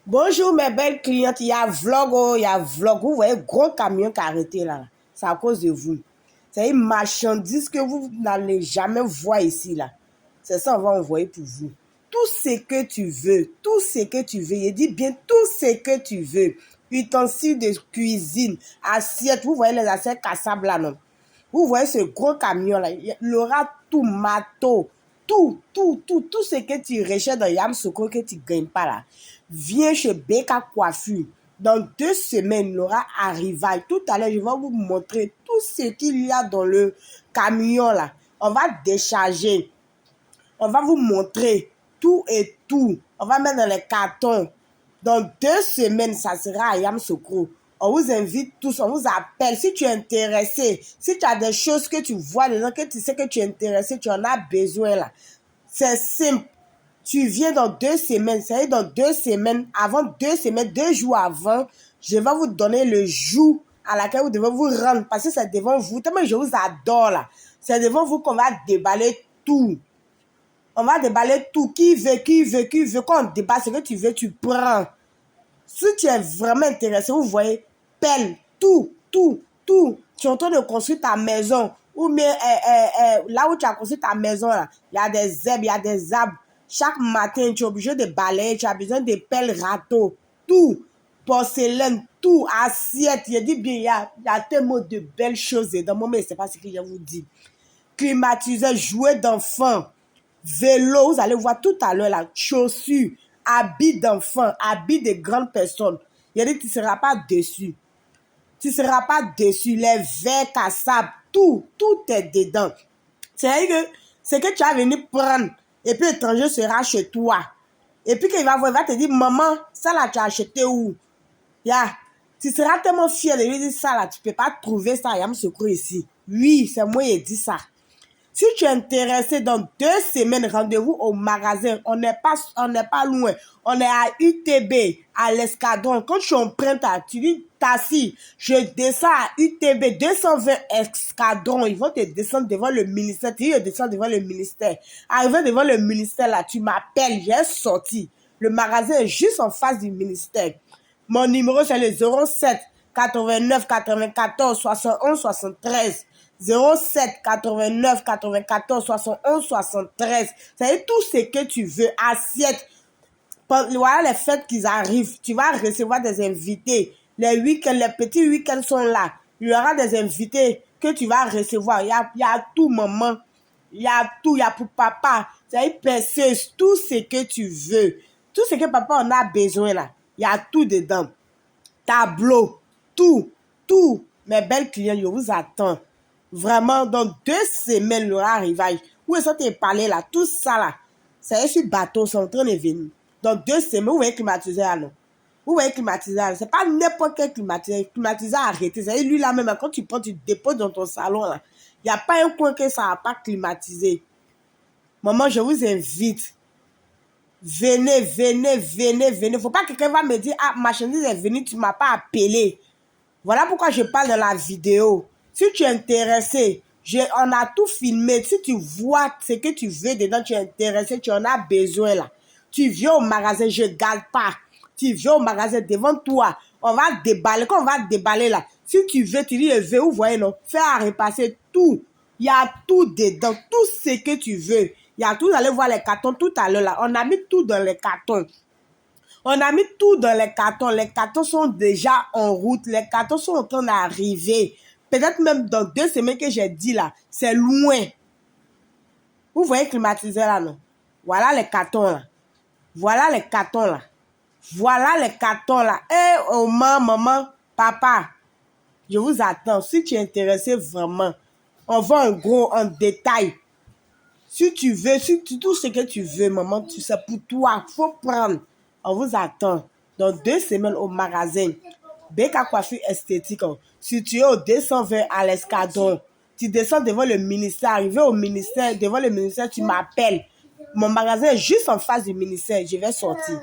Bonjour mes belles clientes, il y a vlog, oh, il y a vlog. Vous voyez, gros camion qui a arrêté là. C'est à cause de vous. C'est une marchandise que vous n'allez jamais voir ici là. C'est ça, on va envoyer pour vous. Tout ce que tu veux, tout ce que tu veux, je dis bien tout ce que tu veux. Ustensiles de cuisine, assiettes, vous voyez les assiettes cassables là, non? Vous voyez ce gros camion là, il aura tout, matos, tout ce que tu recherches dans Yamsoko que tu ne gagnes pas là. Viens chez Beka Coiffure. Dans 2 semaines, il aura arrivé. Tout à l'heure, je vais vous montrer tout ce qu'il y a dans le camion là. On va décharger. On va vous montrer tout et tout. On va mettre dans les cartons. Dans 2 semaines, ça sera à Yamsoko. On vous invite tous, on vous appelle. Si tu es intéressé, si tu as des choses que tu vois dedans, que tu sais que tu es intéressé, tu en as besoin là. C'est simple. Tu viens dans 2 semaines. C'est-à-dire dans 2 semaines, avant 2 semaines, 2 jours avant, je vais vous donner le jour à laquelle vous devez vous rendre. Parce que c'est devant vous. Tellement je vous adore là. C'est devant vous qu'on va déballer tout. On va déballer tout. Qui veut. Quand on déballe ce que tu veux, tu prends. Si tu es vraiment intéressé, vous voyez, pelle, tout. Tu es en train de construire ta maison. Ou bien là où tu as construit ta maison, là, il y a des herbes, il y a des arbres. Chaque matin, tu es obligé de balayer, tu as besoin de pelles, râteaux, tout. Porcelaine, tout, assiette. Je dis bien, il y a tellement de belles choses dedans. Moi, mais ce n'est pas ce que je vous dis. Climatiseur, jouets d'enfants, vélo, vous allez voir tout à l'heure, là, chaussures, habits d'enfants, habits de grandes personnes. Il dit, tu ne seras pas déçu. Tu ne seras pas déçu. Les verres cassables, tout est dedans. C'est-à-dire que ce que tu as venu prendre, et puis l'étranger sera chez toi. Et puis qu'il va voir, il va te dire, maman, ça là, tu as acheté où? Tu seras tellement fier de lui dire ça là, tu ne peux pas trouver ça, il y a un secours ici. Oui, c'est moi qui ai dit ça. Si tu es intéressé, dans 2 semaines, rendez-vous au magasin. On n'est pas loin. On est à UTB, à l'Escadron. Quand tu empruntes, tu dis, Tassi, je descends à UTB 220 Escadron. Ils vont te descendre devant le ministère. Tu dis, je descends devant le ministère. Arrivé devant le ministère, là, tu m'appelles, j'ai sorti. Le magasin est juste en face du ministère. Mon numéro, c'est le 07 89 94 71 73. 07 89 94 71 73. C'est tout ce que tu veux. Assiette. Voilà les fêtes qui arrivent. Tu vas recevoir des invités. Les week-ends, les petits week-ends sont là. Il y aura des invités que tu vas recevoir. Il y a tout, maman. Il y a tout. Il y a pour papa. C'est une perceuse. Tout ce que tu veux. Tout ce que papa en a besoin là. Il y a tout dedans. Tableau. Tout. Mes belles clients, je vous attends. Vraiment, dans 2 semaines, le arrivage. Où est-ce que tu es parlé là? Tout ça là. C'est sur bateau, c'est en train de venir. Dans 2 semaines, vous voyez climatiseur là. Vous voyez climatiseur là. C'est pas n'importe quel climatiseur. Climatiseur arrêté. C'est lui là même, quand tu prends, tu déposes dans ton salon là. Il n'y a pas un coin que ça n'a pas climatisé. Maman, je vous invite. Venez. Faut pas que quelqu'un va me dire, ah, marchandise est venue, tu m'as pas appelé. Voilà pourquoi je parle dans la vidéo. Si tu es intéressé, on a tout filmé. Si tu vois ce que tu veux dedans, tu es intéressé, tu en as besoin là. Tu viens au magasin, je ne garde pas. Tu viens au magasin devant toi. On va déballer. Quand on va déballer là, si tu veux, tu dis, je veux, vous voyez, non? Faire repasser tout. Il y a tout dedans. Tout ce que tu veux. Il y a tout. Vous allez voir les cartons tout à l'heure là. On a mis tout dans les cartons. On a mis tout dans les cartons. Les cartons sont déjà en route. Les cartons sont en train d'arriver. Peut-être même dans 2 semaines que j'ai dit là. C'est loin. Vous voyez climatiseur là, non? Voilà les cartons là. Voilà les cartons là. Eh, oh, maman, papa. Je vous attends. Si tu es intéressé vraiment, on va en gros, en détail. Si tu veux, tout ce que tu veux, maman, c'est pour toi. Il faut prendre. On vous attend dans 2 semaines au magasin. Beka Coiffure Esthétique, situé au 220 à l'Escadron. Tu descends devant le ministère. Arrivé au ministère, devant le ministère, tu m'appelles. Mon magasin est juste en face du ministère. Je vais sortir.